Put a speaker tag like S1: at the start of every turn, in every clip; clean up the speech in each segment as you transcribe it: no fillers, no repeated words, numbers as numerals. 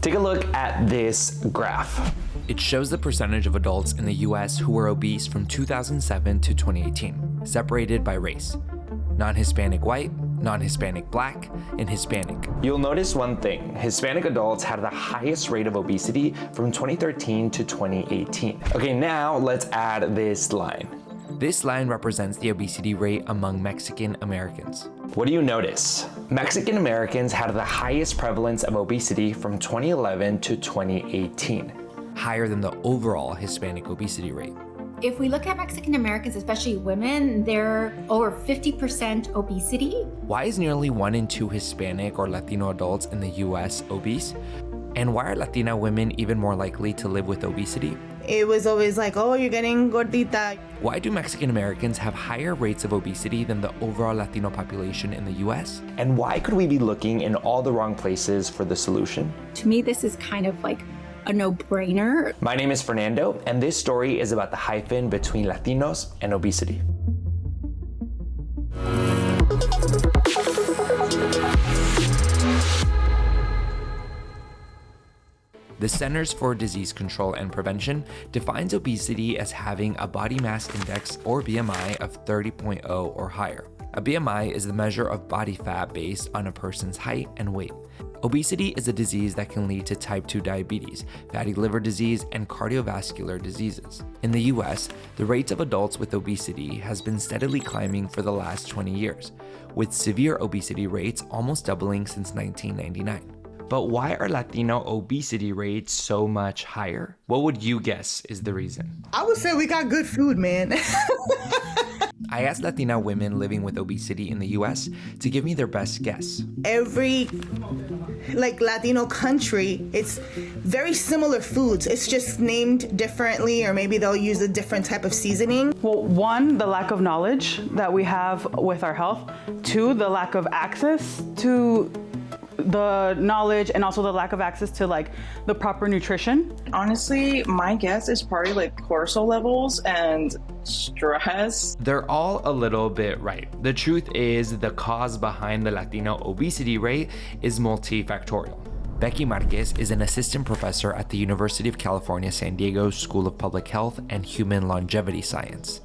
S1: Take a look at this graph.
S2: It shows the percentage of adults in the US who were obese from 2007 to 2018, separated by race. Non-Hispanic white, non-Hispanic black, and Hispanic.
S1: You'll notice one thing. Hispanic adults had the highest rate of obesity from 2013 to 2018. Okay, now let's add this line.
S2: This line represents the obesity rate among Mexican Americans.
S1: What do you notice? Mexican Americans had the highest prevalence of obesity from 2011 to 2018.
S2: Higher than the overall Hispanic obesity rate.
S3: If we look at Mexican Americans, especially women, they're over 50% obesity.
S2: Why is nearly 1 in 2 Hispanic or Latino adults in the US obese? And why are Latina women even more likely to live with obesity?
S4: It was always like, oh, you're getting gordita.
S2: Why do Mexican Americans have higher rates of obesity than the overall Latino population in the US?
S1: And why could we be looking in all the wrong places for the solution?
S3: To me, this is kind of like a no-brainer.
S1: My name is Fernando, and this story is about the hyphen between Latinos and obesity.
S2: The Centers for Disease Control and Prevention defines obesity as having a body mass index or BMI of 30.0 or higher. A BMI is the measure of body fat based on a person's height and weight. Obesity is a disease that can lead to type 2 diabetes, fatty liver disease, and cardiovascular diseases. In the US, the rates of adults with obesity has been steadily climbing for the last 20 years, with severe obesity rates almost doubling since 1999. But why are Latino obesity rates so much higher? What would you guess is the reason?
S4: I would say we got good food, man.
S2: I asked Latina women living with obesity in the US to give me their best guess.
S4: Every Latino country, it's very similar foods. It's just named differently, or maybe they'll use a different type of seasoning.
S5: Well, 1, the lack of knowledge that we have with our health. 2, the lack of access to the knowledge, and also the lack of access to the proper nutrition.
S6: Honestly, my guess is probably cortisol levels and stress.
S2: They're all a little bit right. The truth is the cause behind the Latino obesity rate is multifactorial. Becky Marquez is an assistant professor at the University of California, San Diego School of Public Health and Human Longevity Science.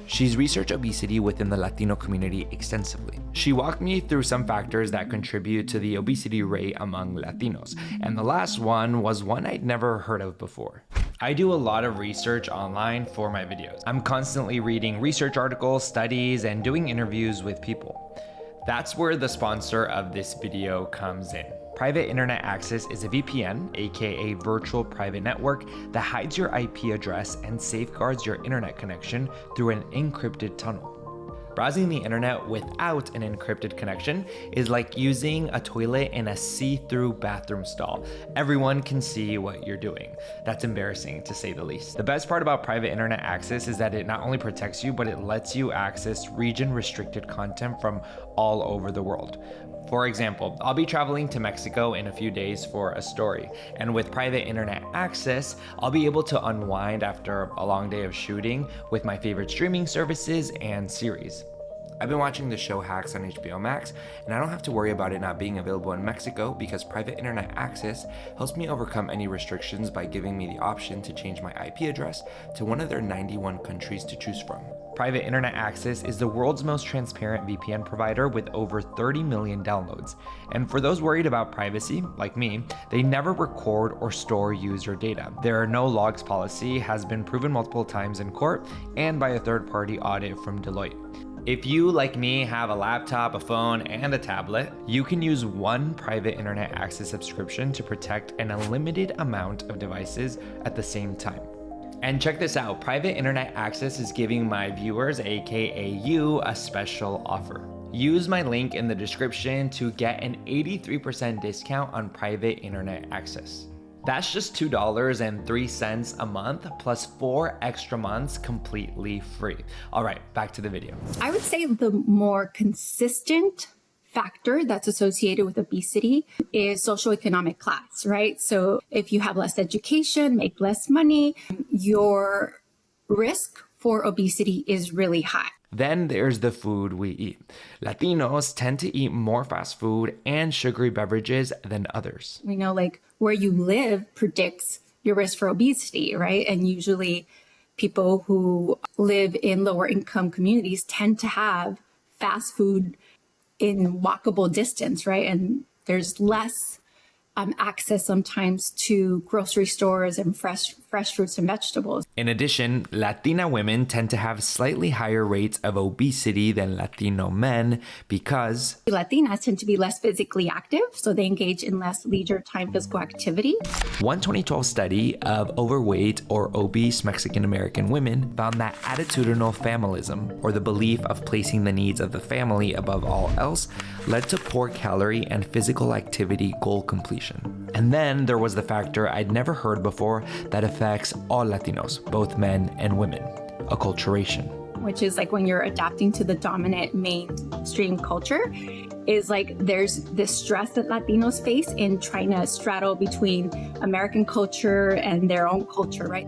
S2: She's researched obesity within the Latino community extensively. She walked me through some factors that contribute to the obesity rate among Latinos, and the last one was one I'd never heard of before. I do a lot of research online for my videos. I'm constantly reading research articles, studies, and doing interviews with people. That's where the sponsor of this video comes in. Private Internet Access is a VPN, aka Virtual Private Network, that hides your IP address and safeguards your internet connection through an encrypted tunnel. Browsing the internet without an encrypted connection is like using a toilet in a see-through bathroom stall. Everyone can see what you're doing. That's embarrassing, to say the least. The best part about private internet access is that it not only protects you, but it lets you access region-restricted content from all over the world. For example, I'll be traveling to Mexico in a few days for a story, and with private internet access, I'll be able to unwind after a long day of shooting with my favorite streaming services and series. I've been watching the show Hacks on HBO Max, and I don't have to worry about it not being available in Mexico because private internet access helps me overcome any restrictions by giving me the option to change my IP address to one of their 91 countries to choose from. Private Internet Access is the world's most transparent VPN provider with over 30 million downloads. And for those worried about privacy, like me, they never record or store user data. Their no logs policy has been proven multiple times in court and by a third-party audit from Deloitte. If you, like me, have a laptop, a phone, and a tablet, you can use one private internet access subscription to protect an unlimited amount of devices at the same time. And check this out, private internet access is giving my viewers, aka you, a special offer. Use my link in the description to get an 83% discount on private internet access. That's just $2.03 a month plus 4 extra months completely free. All right, back to the video.
S3: I would say the more consistent factor that's associated with obesity is socioeconomic class, right? So if you have less education, make less money, your risk for obesity is really high.
S2: Then there's the food we eat. Latinos tend to eat more fast food and sugary beverages than others.
S3: We know like where you live predicts your risk for obesity, right? And usually people who live in lower income communities tend to have fast food in walkable distance, right? And there's less access sometimes to grocery stores and fresh fruits and vegetables.
S2: In addition, Latina women tend to have slightly higher rates of obesity than Latino men because
S3: Latinas tend to be less physically active, so they engage in less leisure time physical activity.
S2: one 2012 study of overweight or obese Mexican American women found that attitudinal familism, or the belief of placing the needs of the family above all else, led to poor calorie and physical activity goal completion. And then there was the factor I'd never heard before that affects all Latinos, both men and women: acculturation.
S3: Which is like when you're adapting to the dominant mainstream culture, is like there's this stress that Latinos face in trying to straddle between American culture and their own culture, right?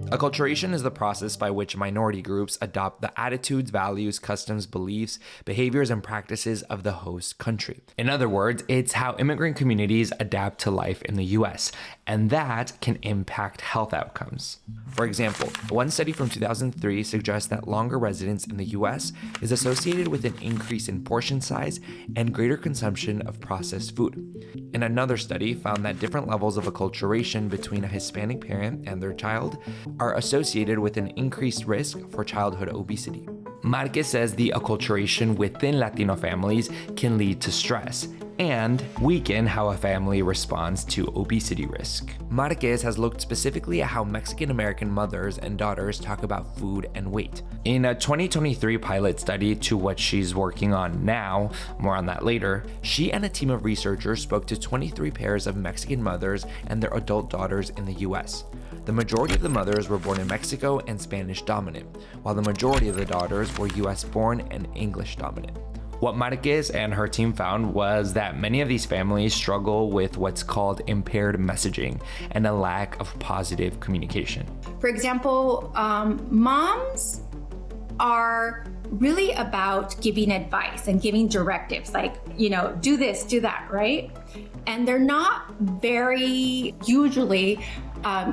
S2: Acculturation is the process by which minority groups adopt the attitudes, values, customs, beliefs, behaviors, and practices of the host country. In other words, it's how immigrant communities adapt to life in the US, and that can impact health outcomes. For example, one study from 2003 suggests that longer residence in the US is associated with an increase in portion size and greater consumption of processed food. And another study found that different levels of acculturation between a Hispanic parent and their child are associated with an increased risk for childhood obesity. Marquez says the acculturation within Latino families can lead to stress and weaken how a family responds to obesity risk. Marquez has looked specifically at how Mexican American mothers and daughters talk about food and weight. In a 2023 pilot study to what she's working on now, more on that later, she and a team of researchers spoke to 23 pairs of Mexican mothers and their adult daughters in the US. The majority of the mothers were born in Mexico and Spanish dominant, while the majority of the daughters were US born and English dominant. What Marquez and her team found was that many of these families struggle with what's called impaired messaging and a lack of positive communication.
S3: For example, moms are really about giving advice and giving directives, like, you know, do this, do that, right? And they're not very usually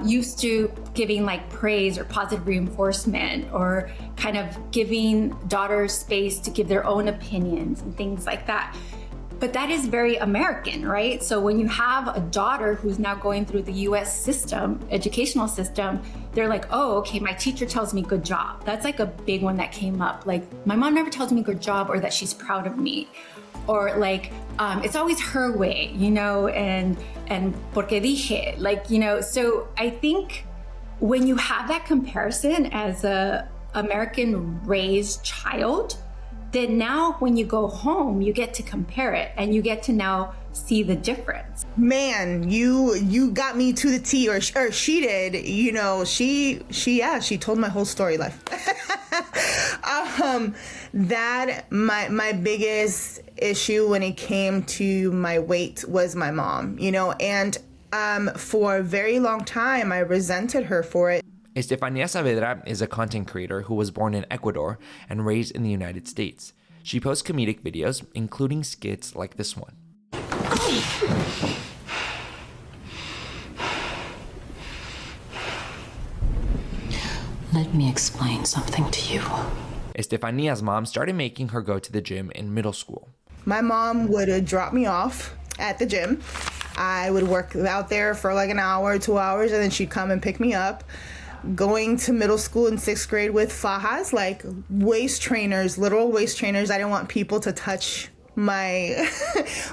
S3: used to giving like praise or positive reinforcement, or kind of giving daughters space to give their own opinions and things like that. But that is very American, right? So when you have a daughter who's now going through the US system, educational system, they're like, oh, okay, my teacher tells me good job. That's like a big one that came up. Like, my mom never tells me good job or that she's proud of me. Or like, it's always her way, you know, and porque dije, like, you know. So I think when you have that comparison as a American raised child, then now when you go home, you get to compare it and you get to now see the difference.
S4: Man, you got me to the T, or she did. You know, she told my whole story life. That my biggest issue when it came to my weight was my mom, you know, and for a very long time I resented her for it.
S2: Estefania Saavedra is a content creator who was born in Ecuador and raised in the United States. She posts comedic videos, including skits like this one.
S7: Let me explain something to you.
S2: Estefania's mom started making her go to the gym in middle school.
S4: My mom would drop me off at the gym. I would work out there for like an hour, 2 hours, and then she'd come and pick me up. Going to middle school in 6th grade with fajas, like waist trainers, literal waist trainers. I didn't want people to touch my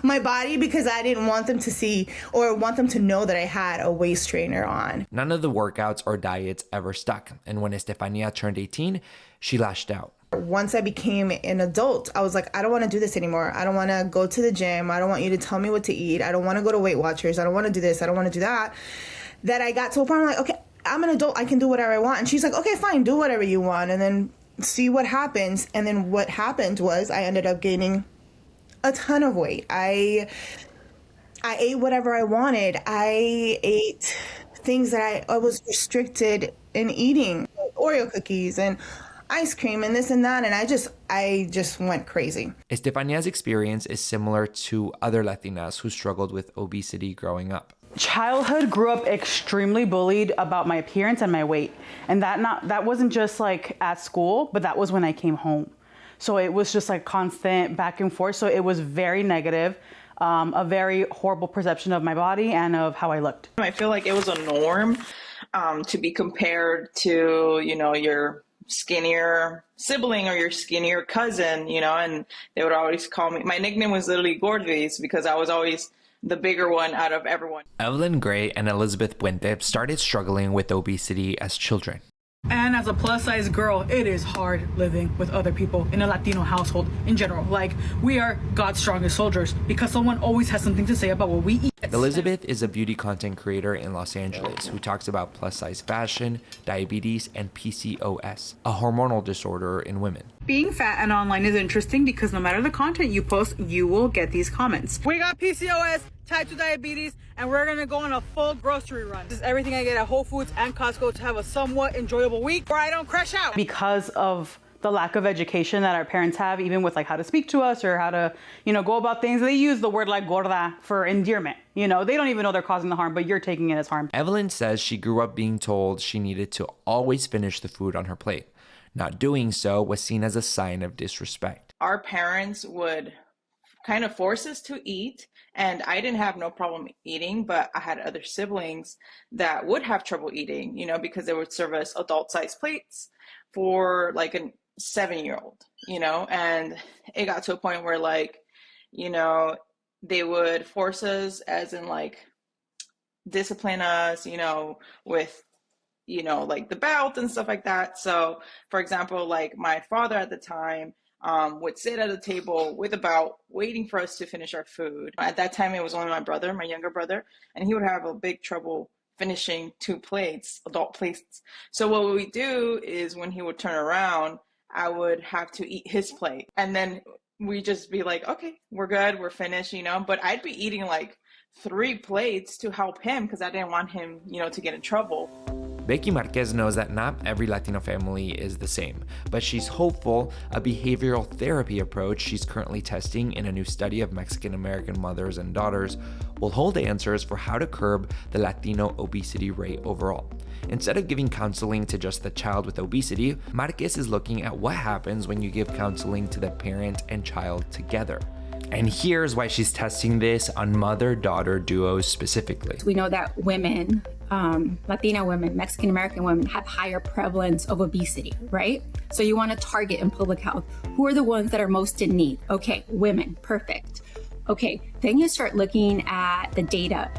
S4: my body because I didn't want them to see or want them to know that I had a waist trainer on.
S2: None of the workouts or diets ever stuck, and when Estefania turned 18, she lashed out.
S4: Once I became an adult, I was like, I don't want to do this anymore. I don't want to go to the gym. I don't want you to tell me what to eat. I don't want to go to Weight Watchers. I don't want to do this. I don't want to do that. That I got to a point where I'm like, okay, I'm an adult. I can do whatever I want. And she's like, okay, fine, do whatever you want. And then see what happens. And then what happened was I ended up gaining a ton of weight. I ate whatever I wanted. I ate things that I was restricted in eating, Oreo cookies, and ice cream and this and that. And I just went crazy.
S2: Estefania's experience is similar to other Latinas who struggled with obesity growing up.
S5: Childhood grew up extremely bullied about my appearance and my weight. And that wasn't just like at school, but that was when I came home. So it was just like constant back and forth. So it was very negative, a very horrible perception of my body and of how I looked.
S6: I feel like it was a norm to be compared to, your skinnier sibling or your skinnier cousin, and they would always call me, my nickname was literally Gordis because I was always the bigger one out of everyone.
S2: Evelyn Gray and Elizabeth Puente started struggling with obesity as children.
S8: And as a plus size girl, it is hard living with other people in a Latino household in general. Like, we are God's strongest soldiers because someone always has something to say about what we eat.
S2: Elizabeth is a beauty content creator in Los Angeles who talks about plus size fashion, diabetes, and PCOS, a hormonal disorder in women.
S8: Being fat and online is interesting because no matter the content you post, you will get these comments. We got PCOS, type 2 diabetes, and we're gonna go on a full grocery run. This is everything I get at Whole Foods and Costco to have a somewhat enjoyable week where I don't crash out.
S5: Because of the lack of education that our parents have, even with like how to speak to us or how to, go about things, they use the word like gorda for endearment. They don't even know they're causing the harm, but you're taking it as harm.
S2: Evelyn says she grew up being told she needed to always finish the food on her plate. Not doing so was seen as a sign of disrespect.
S6: Our parents would kind of force us to eat, and I didn't have no problem eating, but I had other siblings that would have trouble eating, because they would serve us adult-sized plates for like a 7-year-old, and it got to a point where they would force us, as in like discipline us, with like the belt and stuff like that. So for example, like my father at the time would sit at a table with a belt waiting for us to finish our food. At that time, it was only my brother, my younger brother, and he would have a big trouble finishing 2 plates, adult plates. So what we would do is when he would turn around, I would have to eat his plate. And then we just be like, okay, we're good, we're finished, but I'd be eating like 3 plates to help him because I didn't want him, to get in trouble.
S2: Becky Marquez knows that not every Latino family is the same, but she's hopeful a behavioral therapy approach she's currently testing in a new study of Mexican American mothers and daughters will hold answers for how to curb the Latino obesity rate overall. Instead of giving counseling to just the child with obesity, Marquez is looking at what happens when you give counseling to the parent and child together. And here's why she's testing this on mother-daughter duos specifically.
S3: We know that women, Latina women, Mexican American women have higher prevalence of obesity, right? So you want to target in public health. Who are the ones that are most in need? Okay, women, perfect. Okay, then you start looking at the data.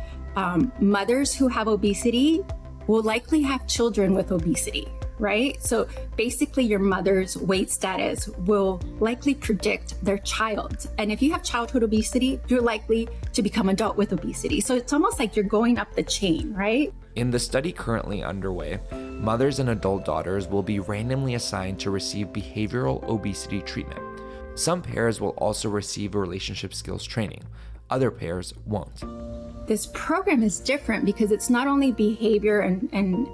S3: Mothers who have obesity will likely have children with obesity, right? So basically your mother's weight status will likely predict their child. And if you have childhood obesity, you're likely to become adult with obesity. So it's almost like you're going up the chain, right?
S2: In the study currently underway, mothers and adult daughters will be randomly assigned to receive behavioral obesity treatment. Some pairs will also receive relationship skills training. Other pairs won't.
S3: This program is different because it's not only behavior and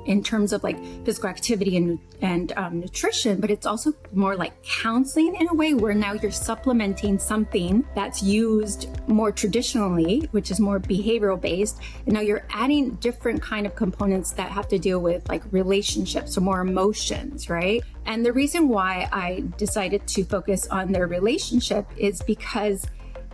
S3: in terms of like physical activity and nutrition, but it's also more like counseling in a way where now you're supplementing something that's used more traditionally, which is more behavioral based. And now you're adding different kind of components that have to deal with like relationships or more emotions, right? And the reason why I decided to focus on their relationship is because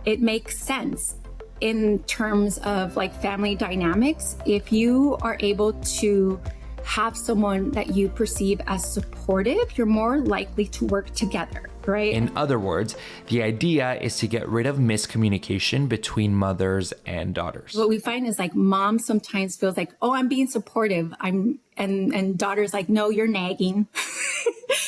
S3: it makes sense in terms of like family dynamics. If you are able to have someone that you perceive as supportive, you're more likely to work together, right?
S2: In other words, the idea is to get rid of miscommunication between mothers and daughters.
S3: What we find is like mom sometimes feels like, oh, I'm being supportive. And daughter's like, no, you're nagging.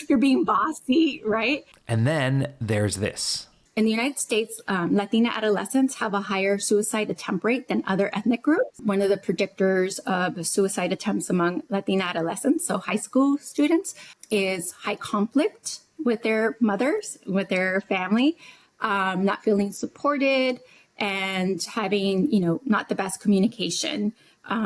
S3: You're being bossy, right?
S2: And then there's this.
S3: In the United States, Latina adolescents have a higher suicide attempt rate than other ethnic groups. One of the predictors of suicide attempts among Latina adolescents, so high school students, is high conflict with their mothers, with their family, not feeling supported, and having, not the best communication.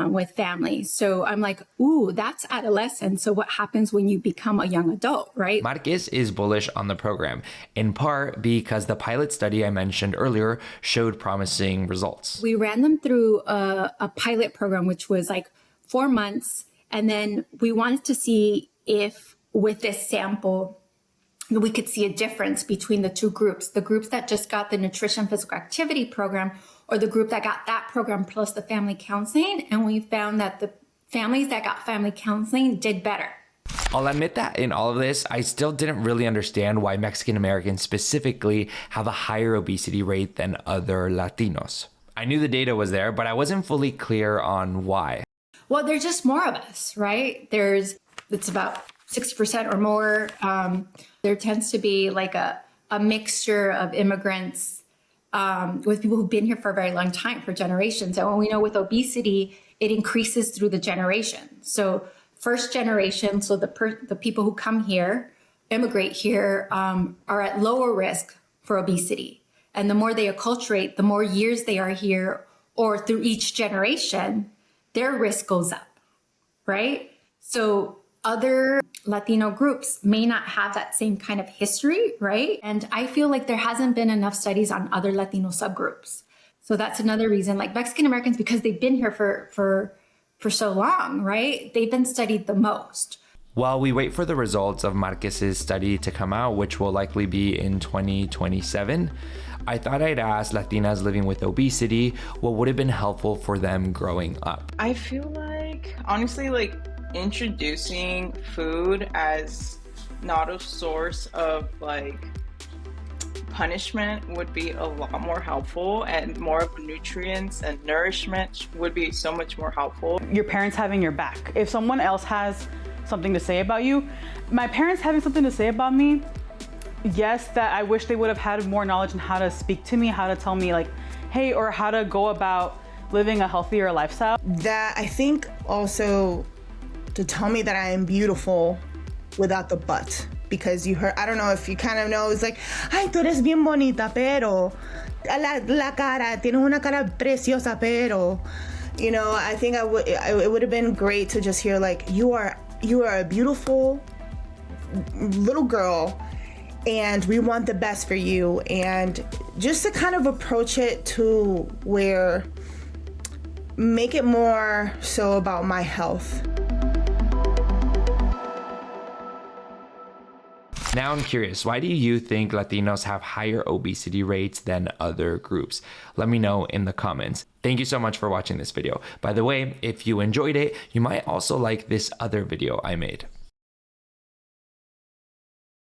S3: with families. So I'm like, ooh, that's adolescence. So what happens when you become a young adult, right?
S2: Marquez is bullish on the program, in part because the pilot study I mentioned earlier showed promising results.
S3: We ran them through a pilot program, which was like 4 months. And then we wanted to see if with this sample, we could see a difference between the two groups, the groups that just got the nutrition physical activity program or the group that got that program plus the family counseling. And we found that the families that got family counseling did better.
S2: I'll admit that in all of this, I still didn't really understand why Mexican Americans specifically have a higher obesity rate than other Latinos. I knew the data was there, but I wasn't fully clear on why.
S3: Well, there's just more of us, right? It's about 6% or more. There tends to be like a mixture of immigrants with people who've been here for a very long time, for generations. And when we know with obesity, it increases through the generation. So first generation, so the people who come here, immigrate here, are at lower risk for obesity. And the more they acculturate, the more years they are here, or through each generation, their risk goes up, right? So other Latino groups may not have that same kind of history, right? And I feel like there hasn't been enough studies on other Latino subgroups. So that's another reason, like Mexican Americans, because they've been here for so long, right? They've been studied the most.
S2: While we wait for the results of Marquez's study to come out, which will likely be in 2027, I thought I'd ask Latinas living with obesity what would have been helpful for them growing up.
S6: I feel like, honestly, like introducing food as not a source of like punishment would be a lot more helpful, and more of nutrients and nourishment would be so much more helpful.
S5: Your parents having your back. If someone else has something to say about you, my parents having something to say about me, yes, that I wish they would have had more knowledge on how to speak to me, how to tell me like, hey, or how to go about living a healthier lifestyle.
S4: That I think also to tell me that I am beautiful without the but. Because you heard, I don't know if you kind of know, it's like, ay, tú eres bien bonita, pero la cara, tienes una cara preciosa, pero, you know, I think it would have been great to just hear like, you are a beautiful little girl, and we want the best for you. And just to kind of approach it to where, make it more so about my health.
S2: Now I'm curious, why do you think Latinos have higher obesity rates than other groups? Let me know in the comments. Thank you so much for watching this video. By the way, if you enjoyed it, you might also like this other video I made.